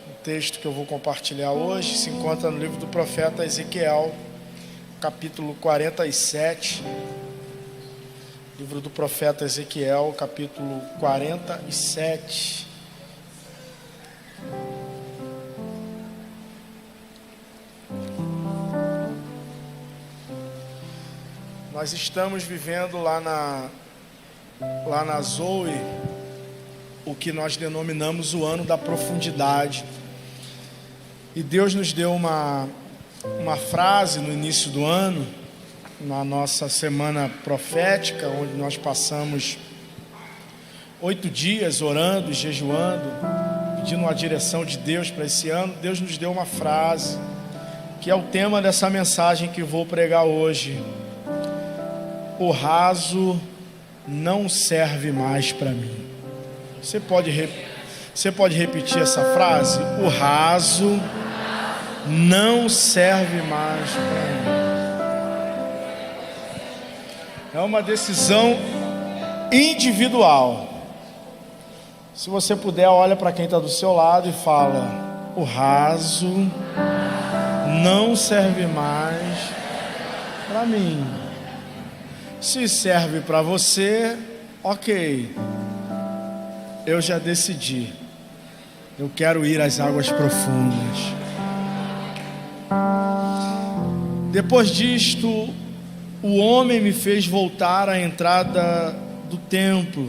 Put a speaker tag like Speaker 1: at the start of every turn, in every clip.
Speaker 1: O texto que eu vou compartilhar hoje se encontra no livro do profeta Ezequiel, capítulo 47. Livro do profeta Ezequiel, capítulo 47. Nós estamos vivendo lá na Zoe o que nós denominamos o ano da profundidade. E Deus nos deu uma frase no início do ano, na nossa semana profética, onde nós passamos 8 dias orando, jejuando, pedindo a direção de Deus para esse ano. Deus nos deu uma frase, que é o tema dessa mensagem que vou pregar hoje. O raso não serve mais para mim. Você pode repetir essa frase? O raso não serve mais para mim. É uma decisão individual. Se você puder, olha para quem está do seu lado e fala: o raso não serve mais para mim. Se serve para você, ok. Eu já decidi. Eu quero ir às águas profundas. Depois disto, o homem me fez voltar à entrada do templo,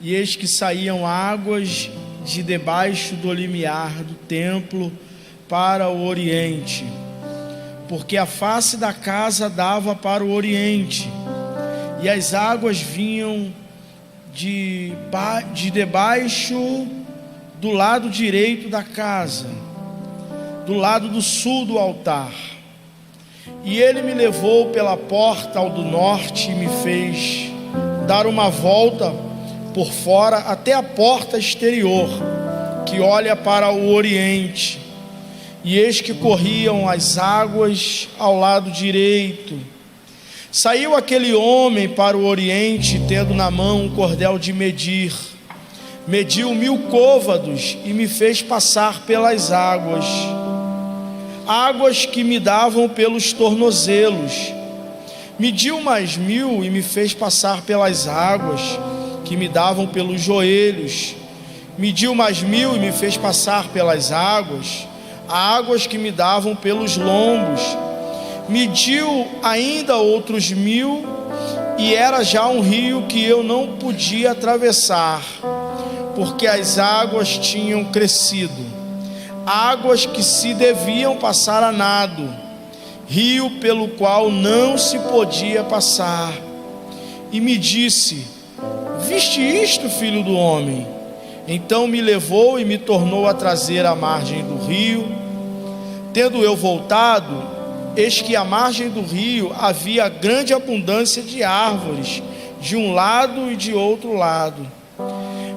Speaker 1: e eis que saíam águas de debaixo do limiar do templo para o oriente, porque a face da casa dava para o oriente, e as águas vinham de debaixo do lado direito da casa, do lado do sul do altar. E ele me levou pela porta ao do norte e me fez dar uma volta por fora até a porta exterior, que olha para o oriente. E eis que corriam as águas ao lado direito. Saiu aquele homem para o oriente, tendo na mão um cordel de medir. Mediu 1000 côvados e me fez passar pelas águas. Águas que me davam pelos tornozelos. Mediu mais 1000 e me fez passar pelas águas que me davam pelos joelhos. Mediu mais 1000 e me fez passar pelas águas que me davam pelos lombos. Mediu ainda outros 1000, e era já um rio que eu não podia atravessar, porque as águas tinham crescido, águas que se deviam passar a nado, rio pelo qual não se podia passar. E me disse: viste isto, filho do homem? Então me levou e me tornou a trazer à margem do rio. Tendo eu voltado, eis que à margem do rio havia grande abundância de árvores, de um lado e de outro lado.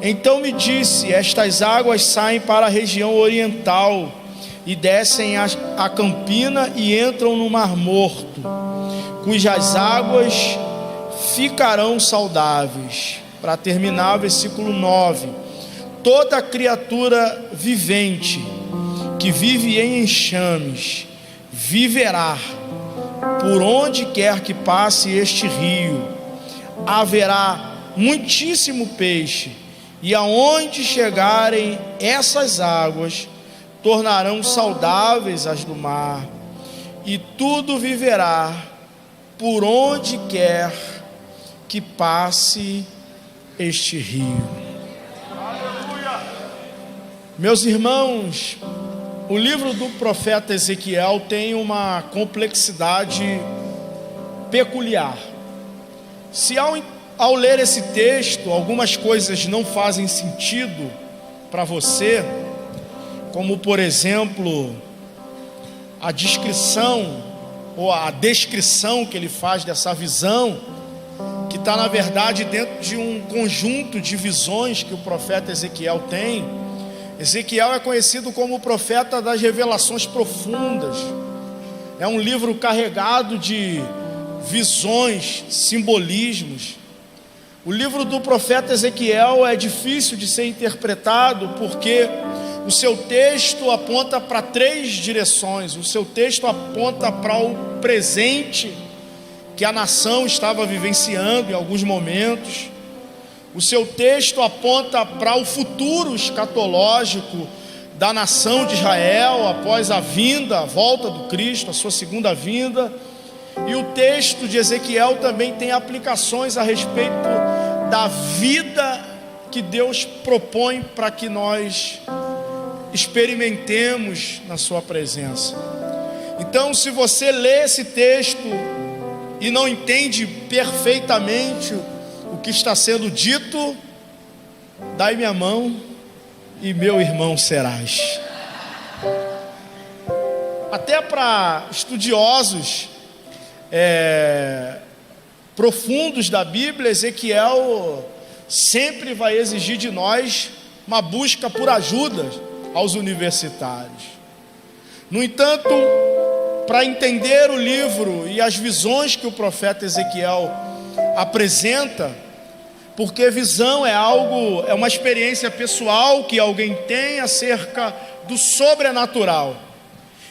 Speaker 1: Então me disse: estas águas saem para a região oriental e descem a campina e entram no Mar Morto, cujas águas ficarão saudáveis. Para terminar, versículo 9: toda criatura vivente que vive em enxames viverá por onde quer que passe este rio. Haverá muitíssimo peixe, e aonde chegarem essas águas, tornarão saudáveis as do mar, e tudo viverá por onde quer que passe este rio. Meus irmãos, o livro do profeta Ezequiel tem uma complexidade peculiar. Se ao ler esse texto, algumas coisas não fazem sentido para você, como por exemplo, a descrição ou a descrição que ele faz dessa visão, que está na verdade dentro de um conjunto de visões que o profeta Ezequiel tem. Ezequiel é conhecido como o profeta das revelações profundas. É um livro carregado de visões, simbolismos. O livro do profeta Ezequiel é difícil de ser interpretado porque o seu texto aponta para 3 direções. O seu texto aponta para o presente que a nação estava vivenciando em alguns momentos. O seu texto aponta para o futuro escatológico da nação de Israel após a volta do Cristo, a sua segunda vinda. E o texto de Ezequiel também tem aplicações a respeito da vida que Deus propõe para que nós experimentemos na sua presença. Então, se você lê esse texto e não entende perfeitamente o que está sendo dito, dai-me a mão e meu irmão serás. Até para estudiosos profundos da Bíblia, Ezequiel sempre vai exigir de nós uma busca por ajuda aos universitários. No entanto, para entender o livro e as visões que o profeta Ezequiel apresenta, porque visão é uma experiência pessoal que alguém tem acerca do sobrenatural,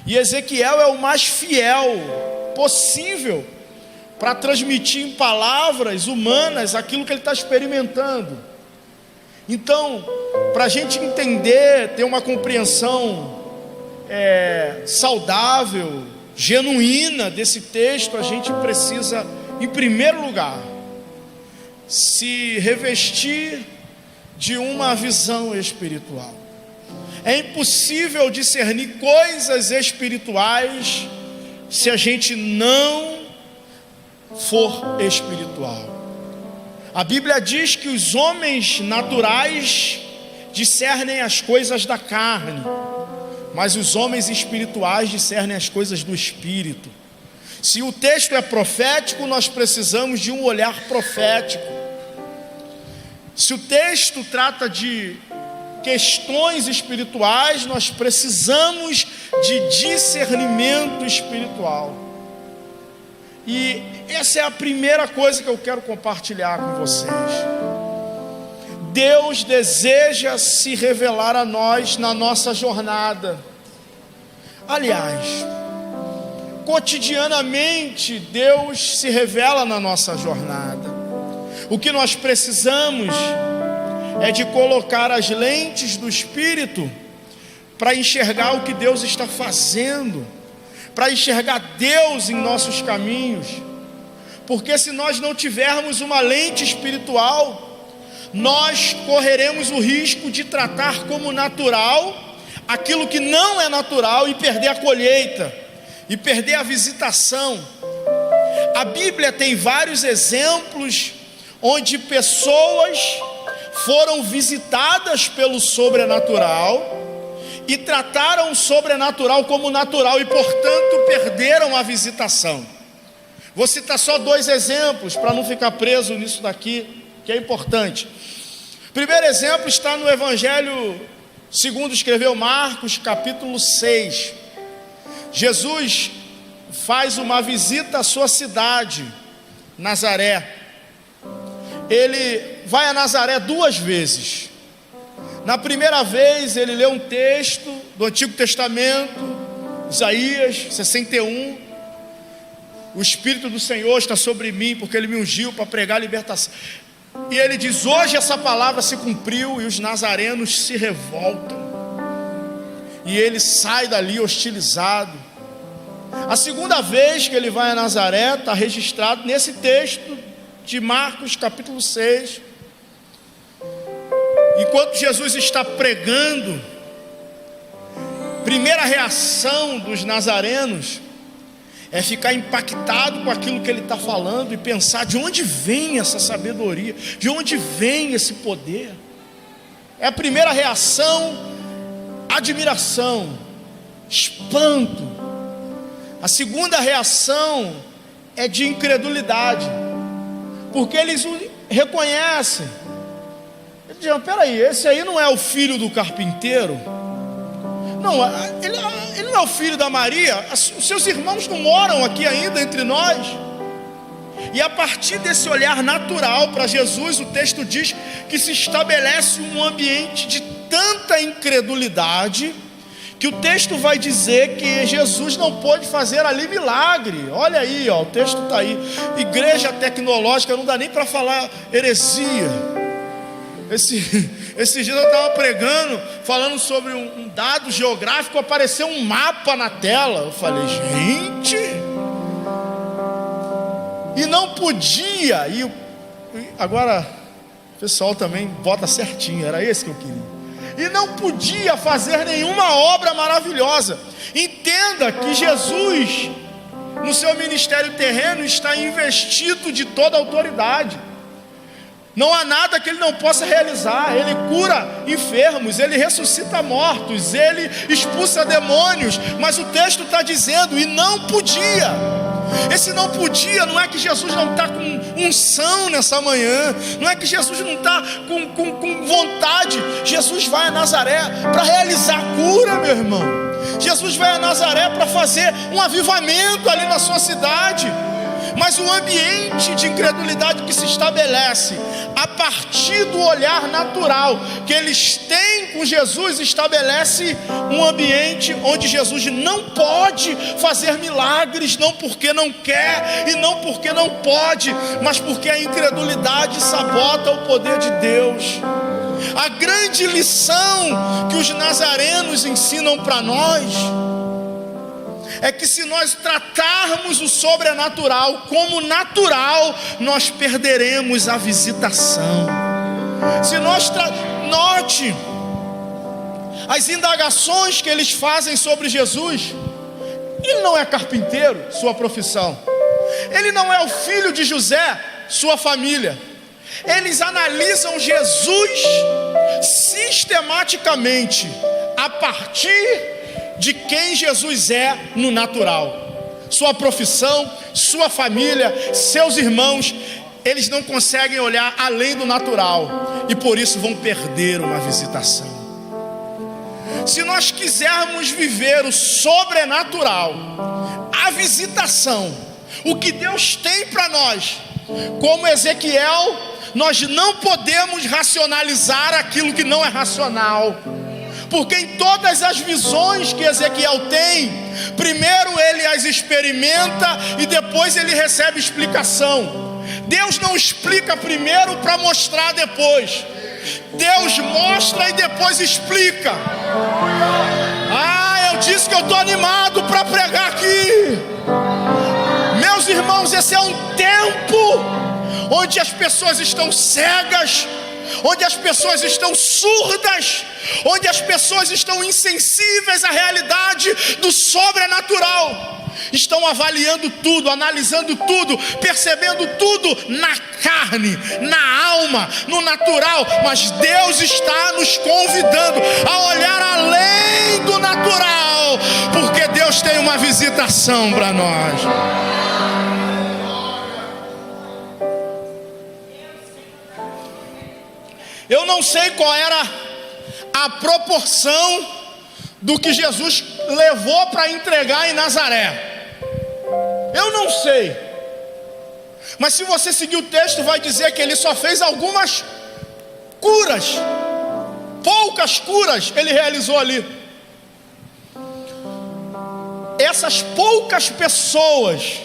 Speaker 1: e Ezequiel é o mais fiel possível para transmitir em palavras humanas aquilo que ele está experimentando. Então, para a gente entender, ter uma compreensão saudável, genuína desse texto, a gente precisa, em primeiro lugar, se revestir de uma visão espiritual. É impossível discernir coisas espirituais se a gente não for espiritual. A Bíblia diz que os homens naturais discernem as coisas da carne, mas os homens espirituais discernem as coisas do Espírito. Se o texto é profético, nós precisamos de um olhar profético. Se o texto trata de questões espirituais, nós precisamos de discernimento espiritual. E essa é a primeira coisa que eu quero compartilhar com vocês. Deus deseja se revelar a nós na nossa jornada. Aliás, cotidianamente Deus se revela na nossa jornada. O que nós precisamos é de colocar as lentes do Espírito para enxergar o que Deus está fazendo, para enxergar Deus em nossos caminhos. Porque se nós não tivermos uma lente espiritual, nós correremos o risco de tratar como natural aquilo que não é natural e perder a colheita, e perder a visitação. A Bíblia tem vários exemplos onde pessoas foram visitadas pelo sobrenatural e trataram o sobrenatural como natural e, portanto, perderam a visitação. Vou citar só 2 exemplos para não ficar preso nisso daqui, que é importante. O primeiro exemplo está no Evangelho segundo escreveu Marcos, capítulo 6. Jesus faz uma visita à sua cidade, Nazaré. Ele vai a Nazaré 2 vezes. Na primeira vez ele lê um texto do Antigo Testamento, Isaías 61. O Espírito do Senhor está sobre mim, porque Ele me ungiu para pregar a libertação. E ele diz: hoje essa palavra se cumpriu. E os nazarenos se revoltam, e ele sai dali hostilizado. A segunda vez que ele vai a Nazaré está registrado nesse texto de Marcos capítulo 6. Enquanto Jesus está pregando, primeira reação dos nazarenos é ficar impactado com aquilo que ele está falando e pensar: de onde vem essa sabedoria? De onde vem esse poder? É a primeira reação: admiração, espanto. A segunda reação é de incredulidade, porque eles o reconhecem. Eles dizem: peraí, esse aí não é o filho do carpinteiro? Não, ele não é o filho da Maria? Os seus irmãos não moram aqui ainda entre nós? E a partir desse olhar natural para Jesus, o texto diz que se estabelece um ambiente de tanta incredulidade que o texto vai dizer que Jesus não pôde fazer ali milagre. Olha aí, ó, o texto está aí. Igreja tecnológica, não dá nem para falar heresia. Esse dia eu estava pregando, falando sobre um dado geográfico, apareceu um mapa na tela. Eu falei, gente, e não podia. E agora o pessoal também bota certinho, era esse que eu queria. E não podia fazer nenhuma obra maravilhosa. Entenda que Jesus, no seu ministério terreno, está investido de toda a autoridade. Não há nada que ele não possa realizar. Ele cura enfermos, ele ressuscita mortos, ele expulsa demônios. Mas o texto está dizendo, e não podia. Esse não podia, não é que Jesus não está com unção nessa manhã, não é que Jesus não está com vontade. Jesus vai a Nazaré para realizar a cura, meu irmão. Jesus vai a Nazaré para fazer um avivamento ali na sua cidade. Mas o ambiente de incredulidade que se estabelece a partir do olhar natural que eles têm com Jesus, estabelece um ambiente onde Jesus não pode fazer milagres, não porque não quer e não porque não pode, mas porque a incredulidade sabota o poder de Deus. A grande lição que os nazarenos ensinam para nós é que se nós tratarmos o sobrenatural como natural, nós perderemos a visitação. Se nós note as indagações que eles fazem sobre Jesus. Ele não é carpinteiro, sua profissão. Ele não é o filho de José, sua família. Eles analisam Jesus sistematicamente a partir de quem Jesus é no natural. Sua profissão, sua família, seus irmãos, eles não conseguem olhar além do natural e por isso vão perder uma visitação. Se nós quisermos viver o sobrenatural, a visitação, o que Deus tem para nós, como Ezequiel, nós não podemos racionalizar aquilo que não é racional. Porque em todas as visões que Ezequiel tem, primeiro ele as experimenta e depois ele recebe explicação. Deus não explica primeiro para mostrar depois. Deus mostra e depois explica. Eu disse que eu estou animado para pregar aqui. Meus irmãos, esse é um tempo onde as pessoas estão cegas, onde as pessoas estão surdas, onde as pessoas estão insensíveis à realidade do sobrenatural. Estão avaliando tudo, analisando tudo, percebendo tudo na carne, na alma, no natural. Mas Deus está nos convidando a olhar além do natural, porque Deus tem uma visitação para nós. Eu não sei qual era a proporção do que Jesus levou para entregar em Nazaré. Eu não sei. Mas se você seguir o texto, vai dizer que ele só fez algumas curas. Poucas curas ele realizou ali. Essas poucas pessoas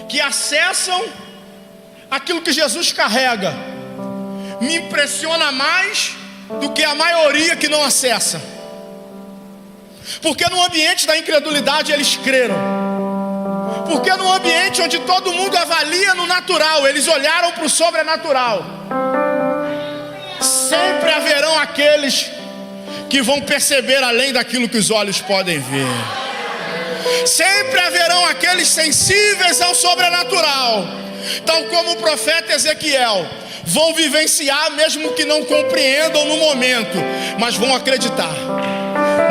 Speaker 1: que acessam aquilo que Jesus carrega me impressiona mais do que a maioria que não acessa. Porque no ambiente da incredulidade eles creram. Porque no ambiente onde todo mundo avalia no natural, eles olharam para o sobrenatural. Sempre haverão aqueles que vão perceber além daquilo que os olhos podem ver. Sempre haverão aqueles sensíveis ao sobrenatural, tal como o profeta Ezequiel. Vão vivenciar mesmo que não compreendam no momento, mas vão acreditar,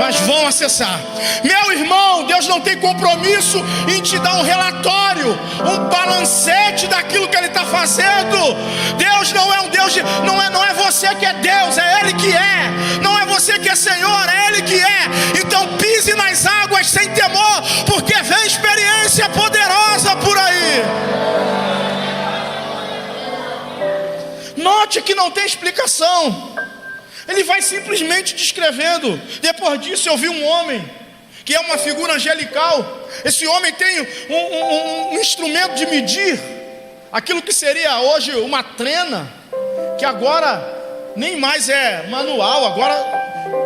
Speaker 1: mas vão acessar. Meu irmão, Deus não tem compromisso em te dar um relatório, um balancete daquilo que Ele está fazendo. Deus não é um Deus não é você que é Deus, é Ele que é. Não é você que é Senhor, é Ele que é. Então pise nas águas sem temor, porque vem experiência poderosa por aí. Note que não tem explicação. Ele vai simplesmente descrevendo. Depois disso eu vi um homem, que é uma figura angelical. Esse homem tem um instrumento de medir aquilo que seria hoje uma trena, que agora nem mais é manual. Agora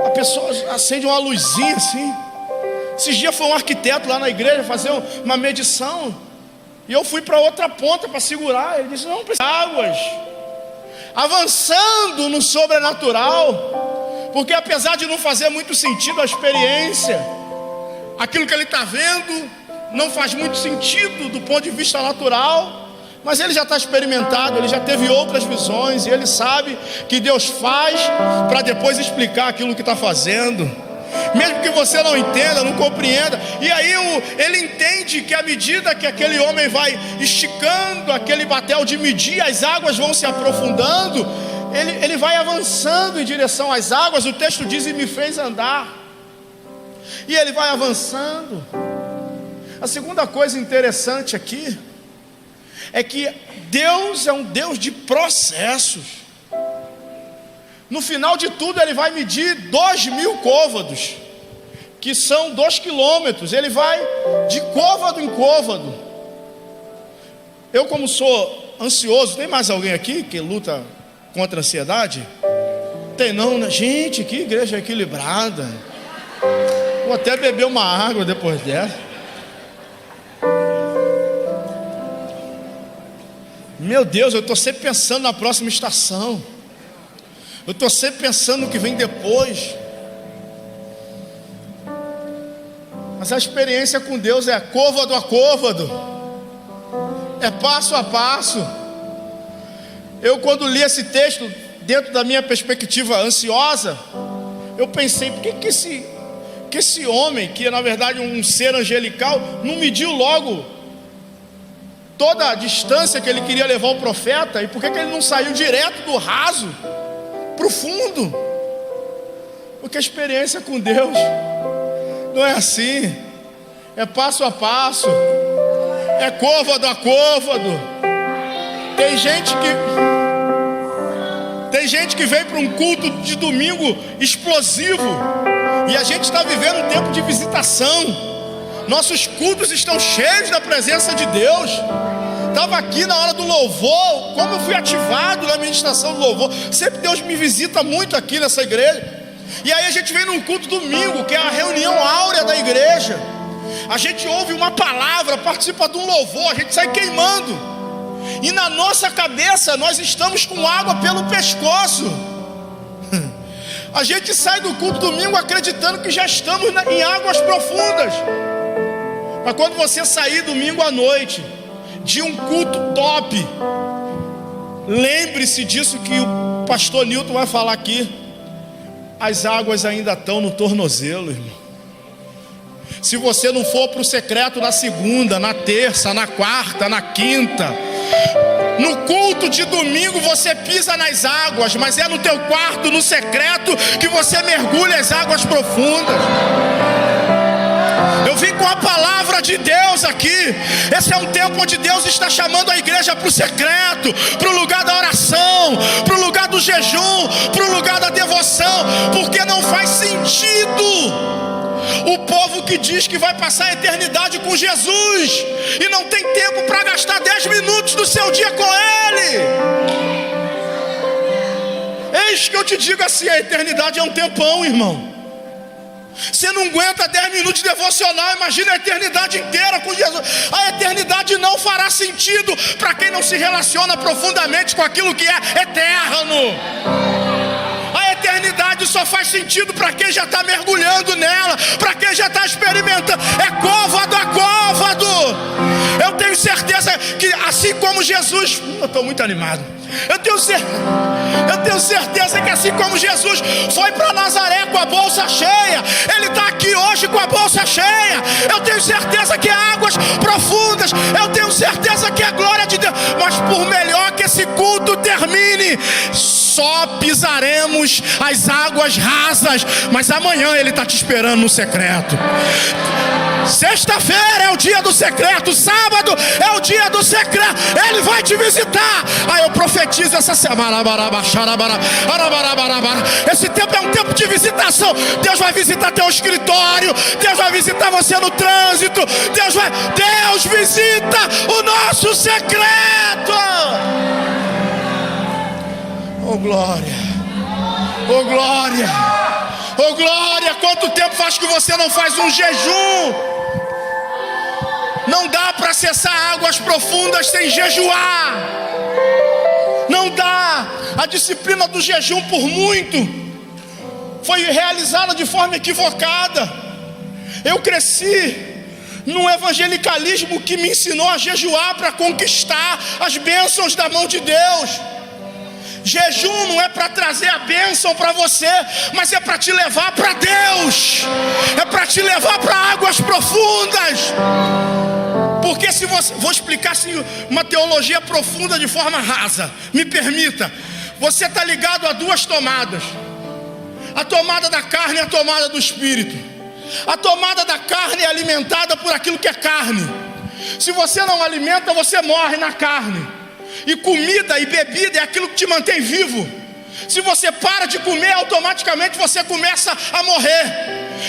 Speaker 1: a pessoa acende uma luzinha assim. Esses dias foi um arquiteto lá na igreja fazer uma medição, e eu fui para outra ponta para segurar. Ele disse: não precisa águas, avançando no sobrenatural, porque apesar de não fazer muito sentido a experiência, aquilo que ele está vendo não faz muito sentido do ponto de vista natural, mas ele já está experimentado, ele já teve outras visões, e ele sabe que Deus faz para depois explicar aquilo que está fazendo, mesmo que você não entenda, não compreenda. E aí ele entende que à medida que aquele homem vai esticando aquele batel de medir, as águas vão se aprofundando, ele vai avançando em direção às águas. O texto diz: e me fez andar. E ele vai avançando. A segunda coisa interessante aqui é que Deus é um Deus de processos. No final de tudo, ele vai medir 2.000 côvados, que são 2 quilômetros. Ele vai de côvado em côvado. Eu, como sou ansioso, tem mais alguém aqui que luta contra a ansiedade? Tem não, né? Gente, que igreja equilibrada. Vou até beber uma água depois dessa. Meu Deus, eu estou sempre pensando na próxima estação. Eu estou sempre pensando no que vem depois. Mas a experiência com Deus é côvado a côvado, é passo a passo. Eu, quando li esse texto, dentro da minha perspectiva ansiosa, eu pensei: por que esse homem, que é na verdade um ser angelical, não mediu logo toda a distância que ele queria levar o profeta? E por que ele não saiu direto do raso para o fundo? Porque a experiência com Deus não é assim, é passo a passo, é côvado a côvado. Tem gente que vem para um culto de domingo explosivo, e a gente está vivendo um tempo de visitação. Nossos cultos estão cheios da presença de Deus. Estava aqui na hora do louvor, como eu fui ativado na ministração do louvor. Sempre Deus me visita muito aqui nessa igreja. E aí a gente vem num culto domingo, que é a reunião áurea da igreja. A gente ouve uma palavra, participa de um louvor, a gente sai queimando. E na nossa cabeça nós estamos com água pelo pescoço. A gente sai do culto domingo acreditando que já estamos em águas profundas. Mas quando você sair domingo à noite de um culto top, lembre-se disso que o pastor Newton vai falar aqui: as águas ainda estão no tornozelo, irmão. Se você não for para o secreto na segunda, na terça, na quarta, na quinta, no culto de domingo você pisa nas águas, mas é no teu quarto, no secreto, que você mergulha as águas profundas. Eu vim com a palavra de Deus aqui. Esse é um tempo onde Deus está chamando a igreja para o secreto, para o lugar da oração, para o lugar do jejum, para o lugar da devoção, porque não faz sentido o povo que diz que vai passar a eternidade com Jesus e não tem tempo para gastar 10 minutos do seu dia com Ele. Eis que eu te digo assim: a eternidade é um tempão, irmão. Você não aguenta 10 minutos de devocional, imagina a eternidade inteira com Jesus. A eternidade não fará sentido para quem não se relaciona profundamente com aquilo que é eterno. A eternidade só faz sentido para quem já está mergulhando nela, para quem já está experimentando. É côvado a côvado. Eu tenho certeza que assim como Jesus... Eu estou muito animado. Eu tenho certeza que assim como Jesus foi para Nazaré com a bolsa cheia, Ele está aqui hoje com a bolsa cheia. Eu tenho certeza que é águas profundas. Eu tenho certeza que é glória de Deus. Mas por melhor que esse culto termine, só pisaremos as águas rasas. Mas amanhã Ele está te esperando no secreto. Sexta-feira é o dia do secreto, sábado é o dia do secreto, Ele vai te visitar. Aí eu profetizo essa semana, esse tempo é um tempo de visitação. Deus vai visitar teu escritório, Deus vai visitar você no trânsito, Deus visita o nosso secreto. Oh glória, oh glória, oh glória. Quanto tempo faz que você não faz um jejum? Não dá para acessar águas profundas sem jejuar. Não dá. A disciplina do jejum por muito foi realizada de forma equivocada. Eu cresci num evangelicalismo que me ensinou a jejuar para conquistar as bênçãos da mão de Deus. Jejum não é para trazer a bênção para você, mas é para te levar para Deus, é para te levar para águas profundas. Porque se você, vou explicar assim, uma teologia profunda de forma rasa, me permita. Você está ligado a duas tomadas: a tomada da carne e a tomada do espírito. A tomada da carne é alimentada por aquilo que é carne. Se você não alimenta, você morre na carne. E comida e bebida é aquilo que te mantém vivo. Se você para de comer, automaticamente você começa a morrer.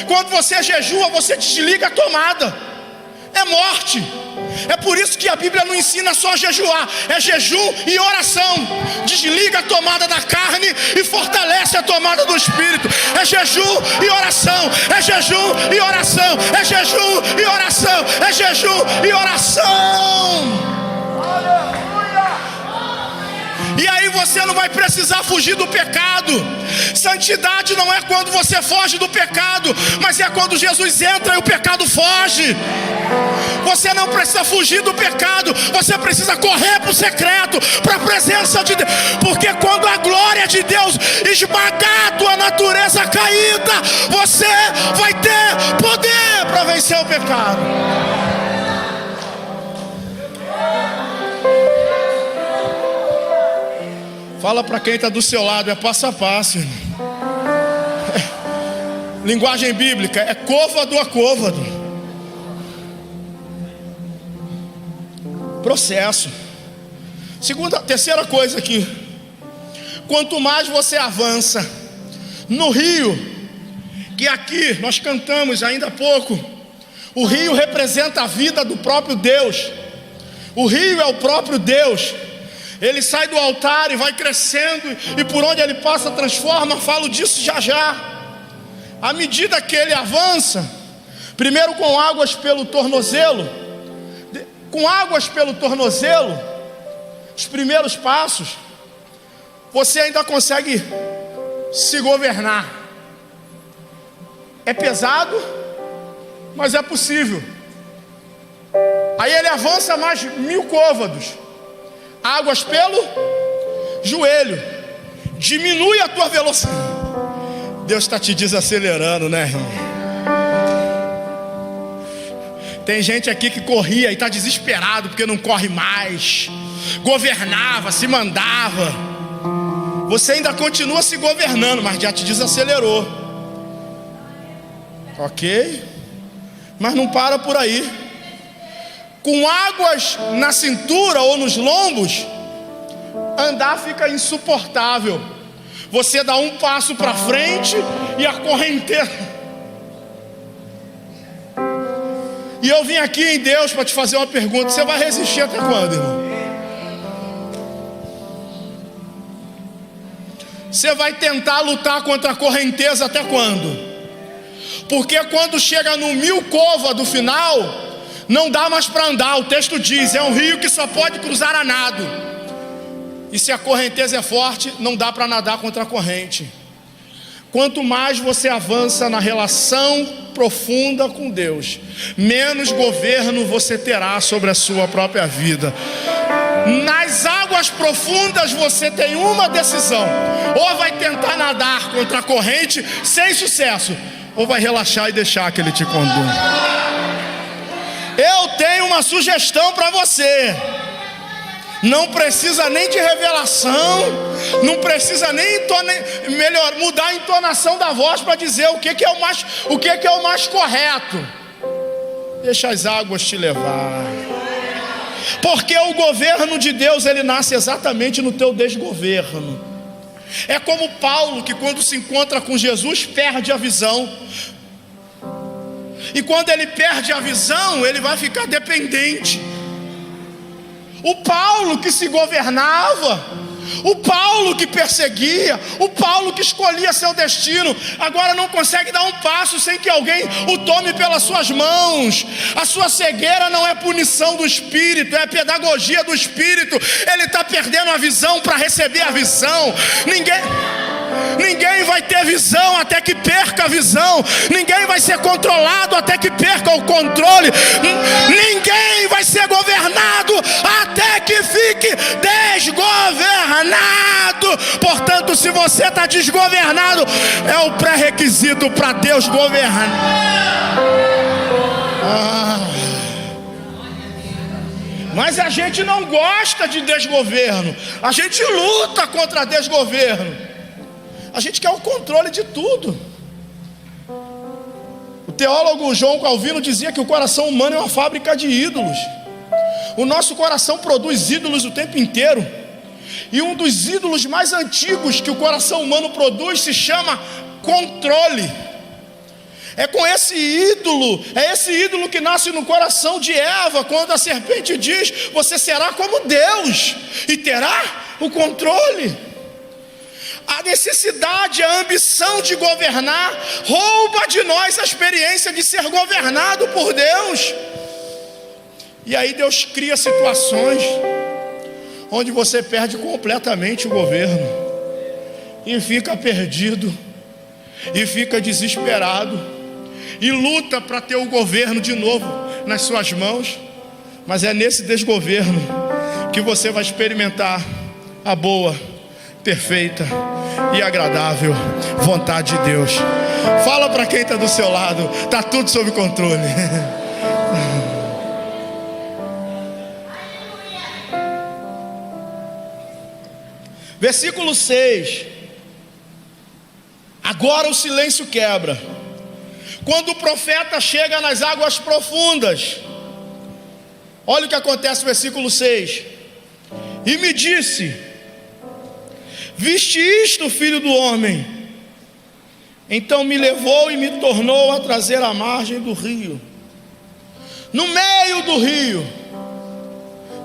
Speaker 1: Quando você jejua, você desliga a tomada. É morte. É por isso que a Bíblia não ensina só a jejuar. É jejum e oração. Desliga a tomada da carne e fortalece a tomada do espírito. É jejum e oração. É jejum e oração. É jejum e oração. É jejum e oração. E aí você não vai precisar fugir do pecado. Santidade não é quando você foge do pecado, mas é quando Jesus entra e o pecado foge. Você não precisa fugir do pecado, você precisa correr para o secreto, para a presença de Deus. Porque quando a glória de Deus esmagar a tua natureza caída, você vai ter poder para vencer o pecado. Fala para quem está do seu lado, é passo a passo, irmão. Linguagem bíblica, é côvado a côvado. Processo. Terceira coisa aqui. Quanto mais você avança no rio, que aqui nós cantamos ainda há pouco, o rio representa a vida do próprio Deus. O rio é o próprio Deus. Ele sai do altar e vai crescendo, e por onde ele passa transforma. Falo disso já já. À medida que ele avança, primeiro com águas pelo tornozelo, os primeiros passos, você ainda consegue se governar. É pesado, mas é possível. Aí ele avança mais 1000 côvados, águas pelo joelho, diminui a tua velocidade. Deus está te desacelerando, né, irmão? Tem gente aqui que corria e está desesperado porque não corre mais. Governava, se mandava. Você ainda continua se governando, mas já te desacelerou. Ok? Mas não para por aí. Com águas na cintura ou nos lombos, andar fica insuportável. Você dá um passo para frente e a correnteza. E eu vim aqui em Deus para te fazer uma pergunta: você vai resistir até quando, irmão? Você vai tentar lutar contra a correnteza até quando? Porque quando chega no 1000 côvados do final, não dá mais para andar. O texto diz: é um rio que só pode cruzar a nado. E se a correnteza é forte, não dá para nadar contra a corrente. Quanto mais você avança na relação profunda com Deus, menos governo você terá sobre a sua própria vida. Nas águas profundas você tem uma decisão: ou vai tentar nadar contra a corrente sem sucesso, ou vai relaxar e deixar que Ele te conduz. Eu tenho uma sugestão para você. Não precisa nem de revelação, não precisa nem mudar a entonação da voz para dizer o que é o mais correto. Deixa as águas te levar. Porque o governo de Deus, ele nasce exatamente no teu desgoverno. É como Paulo, que quando se encontra com Jesus, perde a visão. E quando ele perde a visão, ele vai ficar dependente. O Paulo que se governava, o Paulo que perseguia, o Paulo que escolhia seu destino, agora não consegue dar um passo sem que alguém o tome pelas suas mãos. A sua cegueira não é punição do Espírito, é pedagogia do Espírito. Ele está perdendo a visão para receber a visão. Ninguém vai ter visão até que perca a visão. Ninguém vai ser controlado até que perca o controle. Ninguém vai ser governado até que fique desgovernado. Portanto, se você está desgovernado, é o pré-requisito para Deus governar. Mas a gente não gosta de desgoverno. A gente luta contra desgoverno. A gente quer o controle de tudo. O teólogo João Calvino dizia que o coração humano é uma fábrica de ídolos. O nosso coração produz ídolos o tempo inteiro. E um dos ídolos mais antigos que o coração humano produz se chama controle. É esse ídolo que nasce no coração de Eva, quando a serpente diz: você será como Deus e terá o controle. A necessidade, a ambição de governar rouba de nós a experiência de ser governado por Deus. E aí Deus cria situações onde você perde completamente o governo e fica perdido, e fica desesperado, e luta para ter o governo de novo nas suas mãos. Mas é nesse desgoverno que você vai experimentar a boa, perfeita e agradável vontade de Deus. Fala para quem está do seu lado: está tudo sob controle. Versículo 6. Agora o silêncio quebra. Quando o profeta chega nas águas profundas, olha o que acontece no versículo 6. E me disse: viste isto, filho do homem? Então me levou e me tornou a trazer à margem do rio. No meio do rio,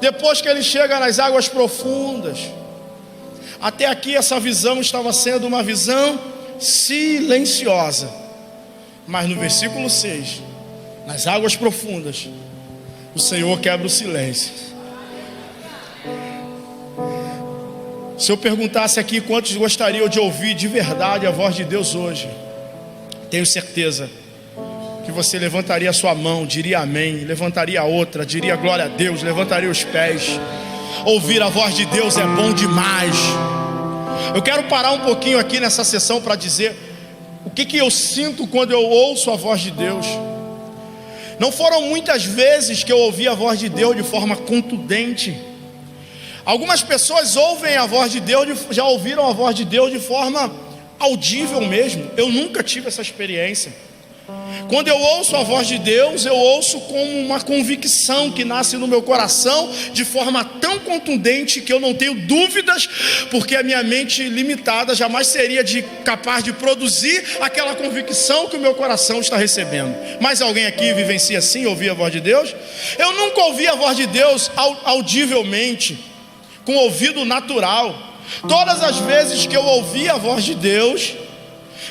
Speaker 1: depois que ele chega nas águas profundas. Até aqui essa visão estava sendo uma visão silenciosa. Mas no versículo 6, nas águas profundas, o Senhor quebra o silêncio. Se eu perguntasse aqui quantos gostariam de ouvir de verdade a voz de Deus hoje, tenho certeza que você levantaria a sua mão, diria amém, levantaria a outra, diria glória a Deus, levantaria os pés. Ouvir a voz de Deus é bom demais. Eu quero parar um pouquinho aqui nessa sessão para dizer o que eu sinto quando eu ouço a voz de Deus. Não foram muitas vezes que eu ouvi a voz de Deus de forma contundente. Algumas pessoas ouvem a voz de Deus, já ouviram a voz de Deus de forma audível mesmo. Eu nunca tive essa experiência. Quando eu ouço a voz de Deus, eu ouço com uma convicção que nasce no meu coração de forma tão contundente que eu não tenho dúvidas, porque a minha mente limitada jamais seria capaz de produzir aquela convicção que o meu coração está recebendo. Mas alguém aqui vivencia assim, ouvir a voz de Deus? Eu nunca ouvi a voz de Deus audivelmente, com ouvido natural. Todas as vezes que eu ouvi a voz de Deus,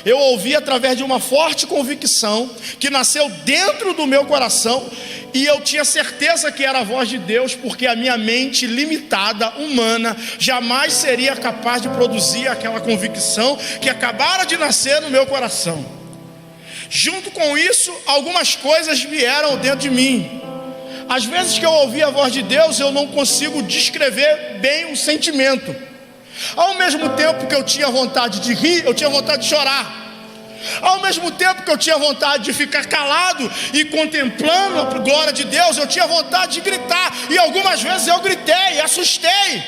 Speaker 1: eu ouvi através de uma forte convicção que nasceu dentro do meu coração, e eu tinha certeza que era a voz de Deus, porque a minha mente limitada, humana, jamais seria capaz de produzir aquela convicção que acabara de nascer no meu coração. Junto com isso, algumas coisas vieram dentro de mim. Às vezes que eu ouvi a voz de Deus, eu não consigo descrever bem o sentimento. Ao mesmo tempo que eu tinha vontade de rir, eu tinha vontade de chorar. Ao mesmo tempo que eu tinha vontade de ficar calado e contemplando a glória de Deus, eu tinha vontade de gritar. E algumas vezes eu gritei, assustei.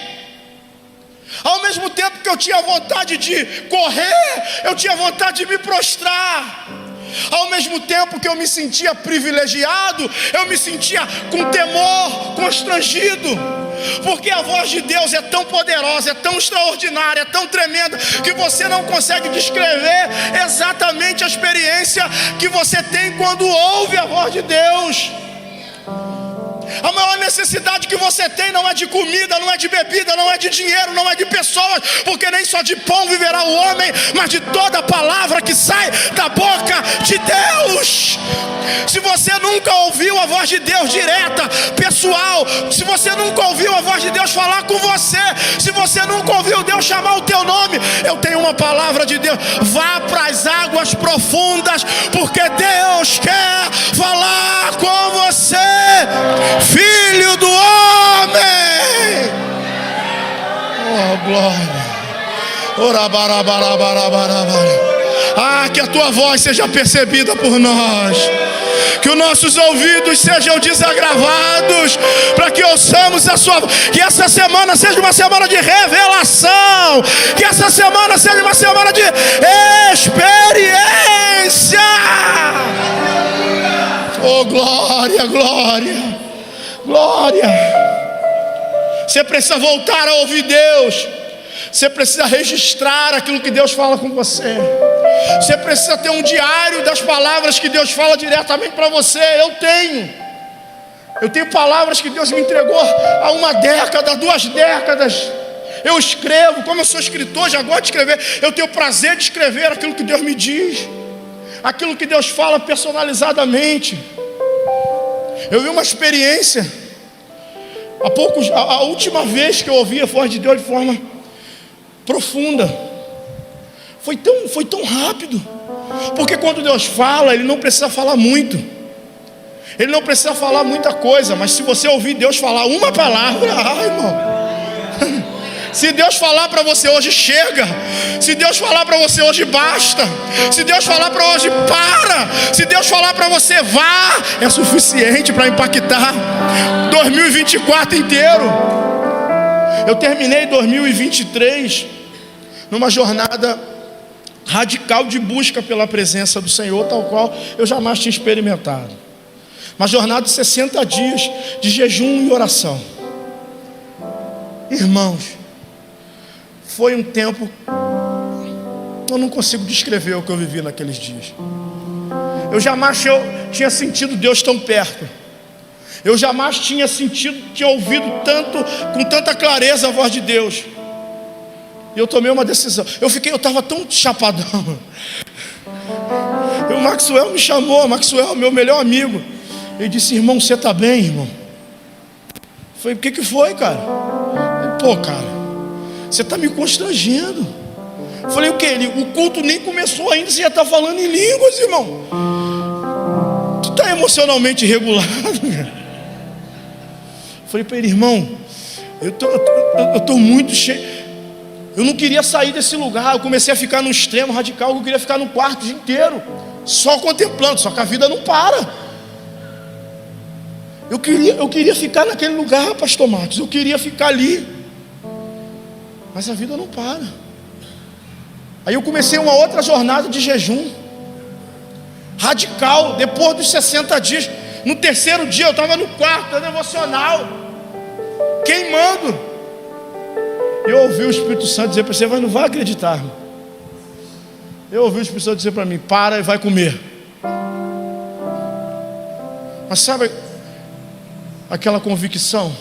Speaker 1: Ao mesmo tempo que eu tinha vontade de correr, eu tinha vontade de me prostrar. Ao mesmo tempo que eu me sentia privilegiado, eu me sentia com temor, constrangido, porque a voz de Deus é tão poderosa, é tão extraordinária, é tão tremenda, que você não consegue descrever exatamente a experiência que você tem quando ouve a voz de Deus. A maior necessidade que você tem não é de comida, não é de bebida, não é de dinheiro, não é de pessoas, porque nem só de pão viverá o homem, mas de toda a palavra que sai da boca de Deus. Se você nunca ouviu a voz de Deus direta, pessoal, se você nunca ouviu a voz de Deus falar com você, se você nunca ouviu Deus chamar o teu nome, eu tenho uma palavra de Deus: vá para as águas profundas, porque Deus quer falar com você, filho do homem. Oh, glória. Ah, que a tua voz seja percebida por nós, que os nossos ouvidos sejam desagravados, para que ouçamos a sua voz. Que essa semana seja uma semana de revelação, que essa semana seja uma semana de experiência. Oh, glória, glória, glória. Você precisa voltar a ouvir Deus. Você precisa registrar aquilo que Deus fala com você. Você precisa ter um diário das palavras que Deus fala diretamente para você. Eu tenho palavras que Deus me entregou há 1 década, 2 décadas. Eu escrevo, como eu sou escritor, já gosto de escrever. Eu tenho prazer de escrever aquilo que Deus me diz, aquilo que Deus fala personalizadamente. Eu vi uma experiência a última vez que eu ouvi a voz de Deus de forma profunda, foi tão rápido, porque quando Deus fala, Ele não precisa falar muito, Ele não precisa falar muita coisa, mas se você ouvir Deus falar uma palavra, irmão, se Deus falar para você hoje, chega. Se Deus falar para você hoje, basta. Se Deus falar para hoje, para. Se Deus falar para você, vá, é suficiente para impactar 2024 inteiro. Eu terminei 2023 numa jornada radical de busca pela presença do Senhor, tal qual eu jamais tinha experimentado. Uma jornada de 60 dias de jejum e oração. Irmãos, foi um tempo, eu não consigo descrever o que eu vivi naqueles dias. Eu jamais tinha sentido Deus tão perto. Eu jamais tinha ouvido tanto, com tanta clareza a voz de Deus. E eu tomei uma decisão. Eu estava tão chapadão. O Maxwell me chamou, Maxwell, meu melhor amigo. Ele disse: irmão, você está bem, irmão? Eu falei: o que foi, cara? Ele: pô, cara, você está me constrangendo. Eu falei: o quê? O culto nem começou ainda, você já está falando em línguas, irmão. Tu está emocionalmente regulado, cara. Eu falei para ele: irmão, eu estou muito cheio. Eu não queria sair desse lugar. Eu comecei a ficar num extremo radical. Eu queria ficar no quarto o dia inteiro, só contemplando. Só que a vida não para. Eu queria ficar naquele lugar, pastor Marcos. Eu queria ficar ali, mas a vida não para. Aí eu comecei uma outra jornada de jejum radical. Depois dos 60 dias, no 3º dia eu estava no quarto devocional, queimando. Eu ouvi o Espírito Santo dizer para você: mas não vai acreditar, irmão. Eu ouvi o Espírito Santo dizer para mim: para e vai comer. Mas sabe aquela convicção?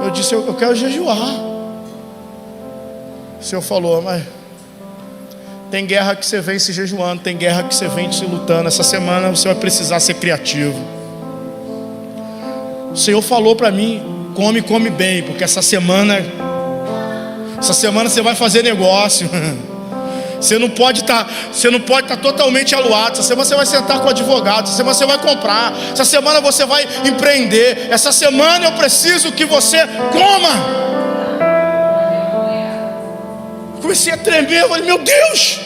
Speaker 1: Eu disse: eu quero jejuar. O Senhor falou: mas tem guerra que você vence jejuando, tem guerra que você vence lutando. Essa semana você vai precisar ser criativo. O Senhor falou para mim: come bem, porque essa semana você vai fazer negócio. Você não pode estar totalmente aluado. Essa semana você vai sentar com o advogado. Essa semana você vai comprar. Essa semana você vai empreender. Essa semana eu preciso que você coma. Comecei a tremer. Eu falei: meu Deus,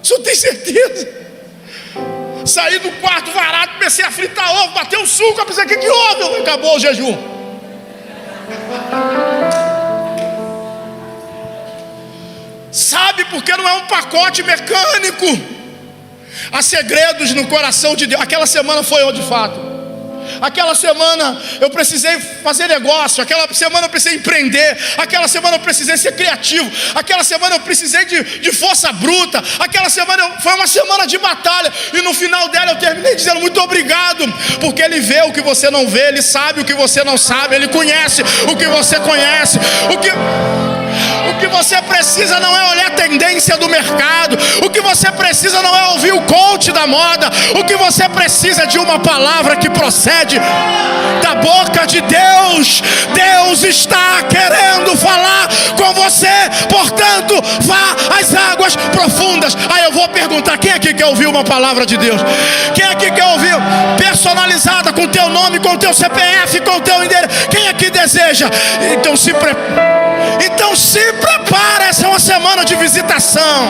Speaker 1: o senhor tem certeza? Saí do quarto varado, comecei a fritar ovo, bater o suco. Eu pensei: o que houve? Acabou o jejum. sabe, porque não é um pacote mecânico. Há segredos no coração de Deus. Aquela semana foi eu de fato. Aquela semana eu precisei fazer negócio. Aquela semana eu precisei empreender. Aquela semana eu precisei ser criativo. Aquela semana eu precisei de força bruta. Aquela semana foi uma semana de batalha. E no final dela eu terminei dizendo muito obrigado. Porque Ele vê o que você não vê. Ele sabe o que você não sabe. Ele conhece o que você conhece. O que você precisa não é olhar a tendência do mercado. O que você precisa não é ouvir o coach da moda. O que você precisa é de uma palavra que procede da boca de Deus. Deus está querendo falar com você. Portanto, vá às águas profundas. Aí eu vou perguntar: quem aqui quer ouvir uma palavra de Deus? Quem aqui quer ouvir personalizada, com teu nome, com teu CPF, com teu endereço? Quem aqui deseja? Então se prepara, essa é uma semana de visitação.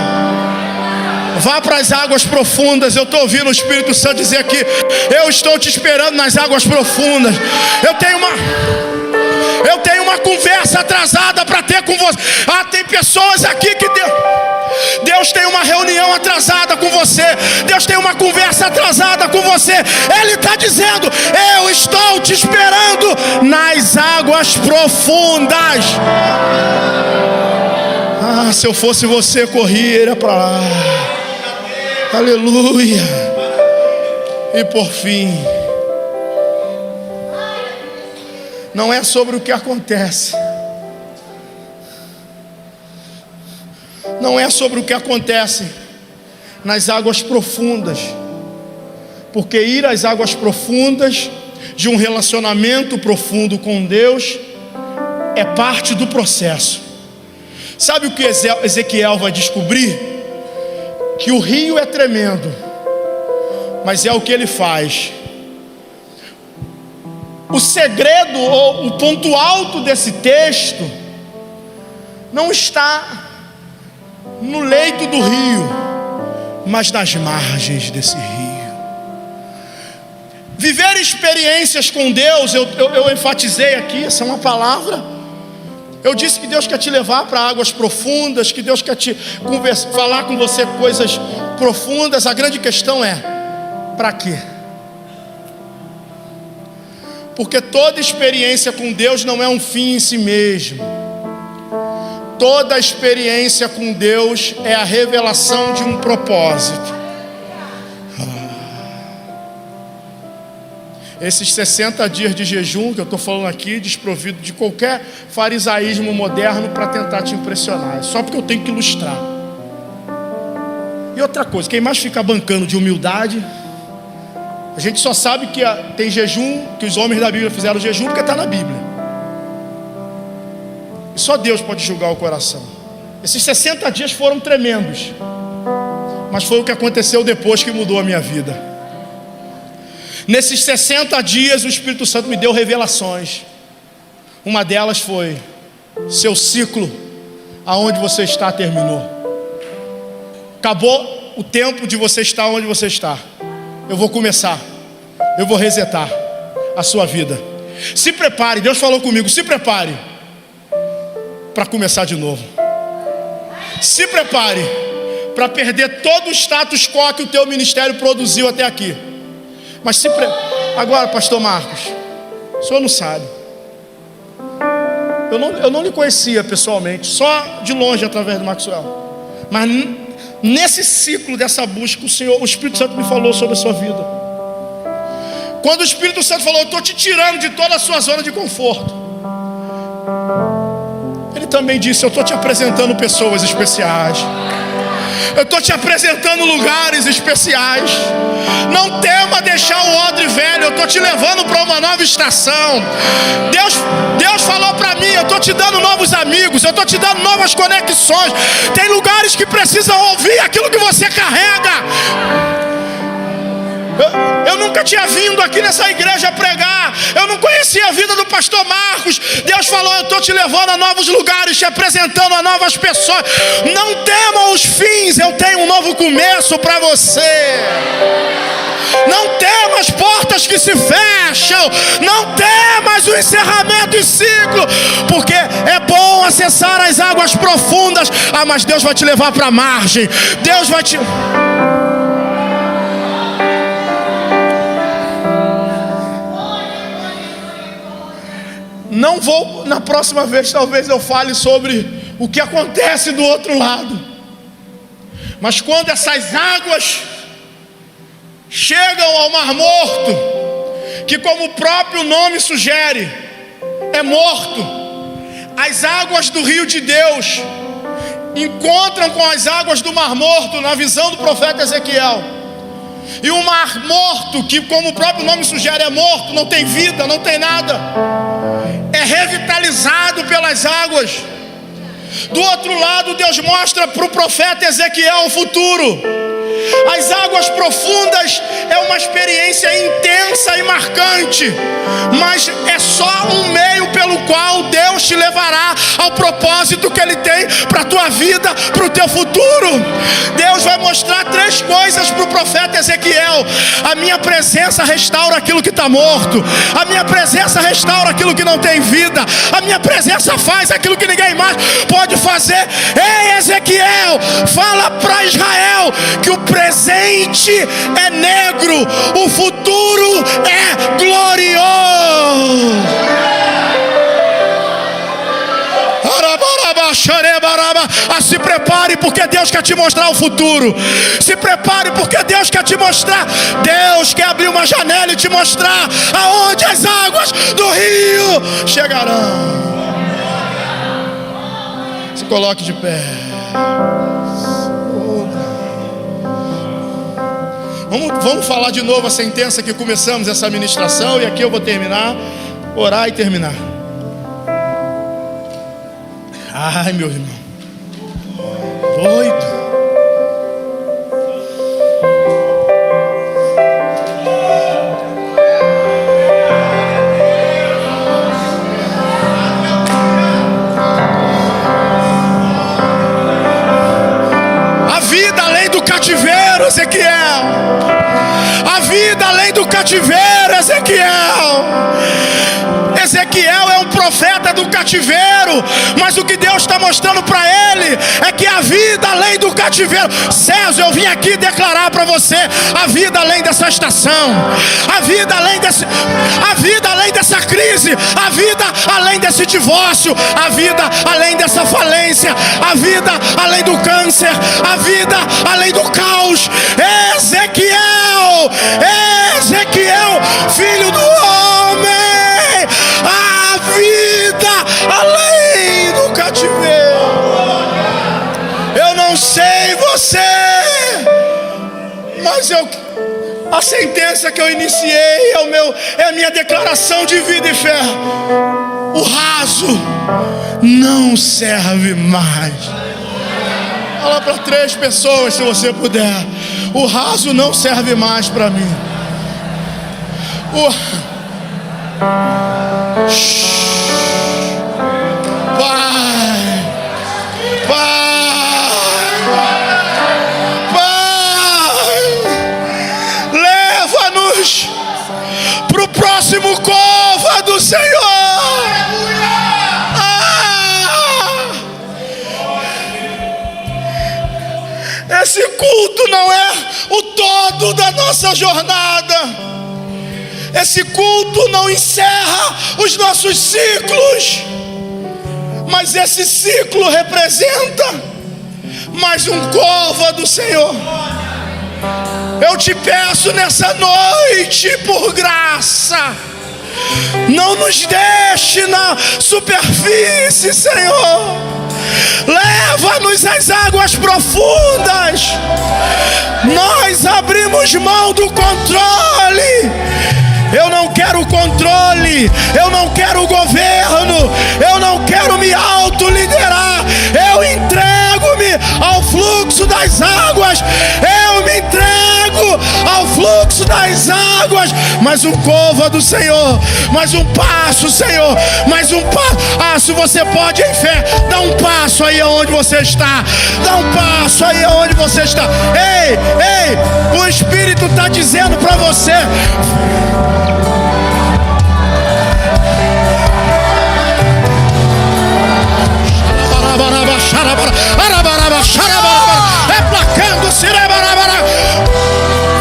Speaker 1: Vá para as águas profundas. Eu estou ouvindo o Espírito Santo dizer aqui: eu estou te esperando nas águas profundas. Eu tenho uma conversa atrasada para ter com você. Tem pessoas aqui que Deus tem uma reunião atrasada com você. Deus tem uma conversa atrasada com você. Ele está dizendo: eu estou te esperando nas águas profundas. Se eu fosse você, corria para lá. Aleluia. E por fim, não é sobre o que acontece. Não é sobre o que acontece nas águas profundas. Porque ir às águas profundas de um relacionamento profundo com Deus é parte do processo. Sabe o que Ezequiel vai descobrir? Que o rio é tremendo, mas é o que ele faz. O segredo, ou o ponto alto desse texto, não está no leito do rio, mas nas margens desse rio. Viver experiências com Deus, eu enfatizei aqui, essa é uma palavra. Eu disse que Deus quer te levar para águas profundas, que Deus quer te falar com você coisas profundas. A grande questão é: para quê? Porque toda experiência com Deus não é um fim em si mesmo. Toda experiência com Deus é a revelação de um propósito. Esses 60 dias de jejum que eu estou falando aqui, desprovido de qualquer farisaísmo moderno para tentar te impressionar, só porque eu tenho que ilustrar. E outra coisa, quem mais fica bancando de humildade, a gente só sabe que tem jejum, que os homens da Bíblia fizeram jejum porque está na Bíblia. E só Deus pode julgar o coração. Esses 60 dias foram tremendos, mas foi o que aconteceu depois que mudou a minha vida. Nesses 60 dias o Espírito Santo me deu revelações. Uma delas foi: seu ciclo aonde você está terminou. Acabou o tempo de você estar onde você está. Eu vou começar. Eu vou resetar a sua vida. Se prepare, Deus falou comigo: se prepare para começar de novo. Se prepare para perder todo o status quo que o teu ministério produziu até aqui. Mas agora, pastor Marcos, o senhor não sabe. Eu não lhe conhecia pessoalmente, só de longe através do Maxwell. Mas nesse ciclo dessa busca, o Espírito Santo me falou sobre a sua vida. Quando o Espírito Santo falou: eu estou te tirando de toda a sua zona de conforto, Ele também disse: eu estou te apresentando pessoas especiais. Eu estou te apresentando lugares especiais. Não tema deixar o odre velho. Eu estou te levando para uma nova estação. Deus falou para mim: eu estou te dando novos amigos, eu estou te dando novas conexões. Tem lugares que precisam ouvir aquilo que você carrega. Eu nunca tinha vindo aqui nessa igreja pregar. Eu não conhecia a vida do pastor Marcos. Deus falou: eu estou te levando a novos lugares, te apresentando a novas pessoas. Não tema os fins, eu tenho um novo começo para você. Não tema as portas portas que se fecham. Não temas o encerramento e ciclo, porque é bom acessar as águas profundas. Mas Deus vai te levar para a margem. Deus vai te... Não vou, na próxima vez, talvez eu fale sobre o que acontece do outro lado. Mas quando essas águas chegam ao Mar Morto, que como o próprio nome sugere, é morto, as águas do rio de Deus encontram com as águas do Mar Morto, na visão do profeta Ezequiel. E o Mar Morto, que como o próprio nome sugere, é morto, não tem vida, não tem nada, é revitalizado pelas águas. Do outro lado, Deus mostra para o profeta Ezequiel o futuro. As águas profundas é uma experiência intensa e marcante, mas é só um meio pelo qual Deus te levará ao propósito que Ele tem para a tua vida, para o teu futuro. Deus vai mostrar 3 coisas para o profeta Ezequiel: a minha presença restaura aquilo que está morto, a minha presença restaura aquilo que não tem vida, a minha presença faz aquilo que ninguém mais pode fazer. Ei, Ezequiel, fala para Israel que o presente é negro, o futuro é glorioso. Se prepare, porque Deus quer te mostrar o futuro. Se prepare, porque Deus quer te mostrar. Deus quer abrir uma janela e te mostrar aonde as águas do rio chegarão. Se coloque de pé. Vamos falar de novo a sentença que começamos essa ministração. E aqui eu vou terminar, orar e terminar. Ai, meu irmão, doido. A vida além do cativeiro, Ezequiel. A vida além do cativeiro, Ezequiel. Ezequiel é um profeta do cativeiro, mas o que Deus está mostrando para ele é que a vida além do cativeiro. César, eu vim aqui declarar para você a vida além dessa estação, a vida além dessa crise, a vida além desse divórcio, a vida além dessa falência, a vida além do câncer, a vida além do caos. Ezequiel, filho do homem, a vida além do cativeiro. Eu não sei você, mas a sentença que eu iniciei é a minha declaração de vida e fé. O raso não serve mais. Fala para 3 pessoas, se você puder. O raso não serve mais para mim. Leva-nos para o próximo cova do Senhor. Esse culto não é o todo da nossa jornada. Esse culto não encerra os nossos ciclos, mas esse ciclo representa mais um cova do Senhor. Eu te peço nessa noite, por graça, não nos deixe na superfície, Senhor. Leva-nos às águas profundas. Nós abrimos mão do controle. Eu não quero controle, eu não quero governo, eu não quero me autoliderar. Eu entrego-me ao fluxo das águas. Eu me entrego ao fluxo das águas. Mais um cova do Senhor, mais um passo, Senhor, mais um passo. Se você pode em fé, dá um passo aí aonde você está. Dá um passo aí aonde você está. Ei, o Espírito Espírito está dizendo para você: replacando-se.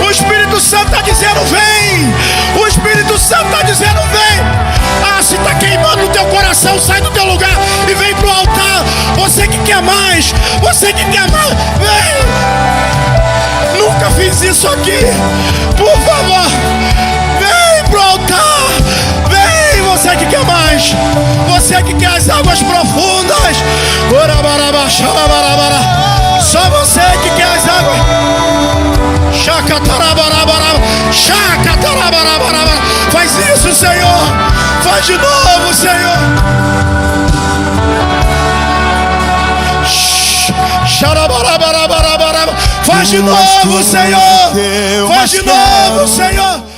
Speaker 1: O Espírito Santo está dizendo: vem. O Espírito Santo está dizendo: vem. Ah, se está queimando o teu coração, sai do teu lugar e vem para o altar. Você que quer mais, você que quer mais, vem. Nunca fiz isso aqui. Por favor, vem pro altar. Vem, você que quer mais, você que quer as águas profundas. Só você que quer as águas. Faz isso, Senhor. Faz de novo, Senhor. Faz de novo, Senhor. Faz de novo, Senhor.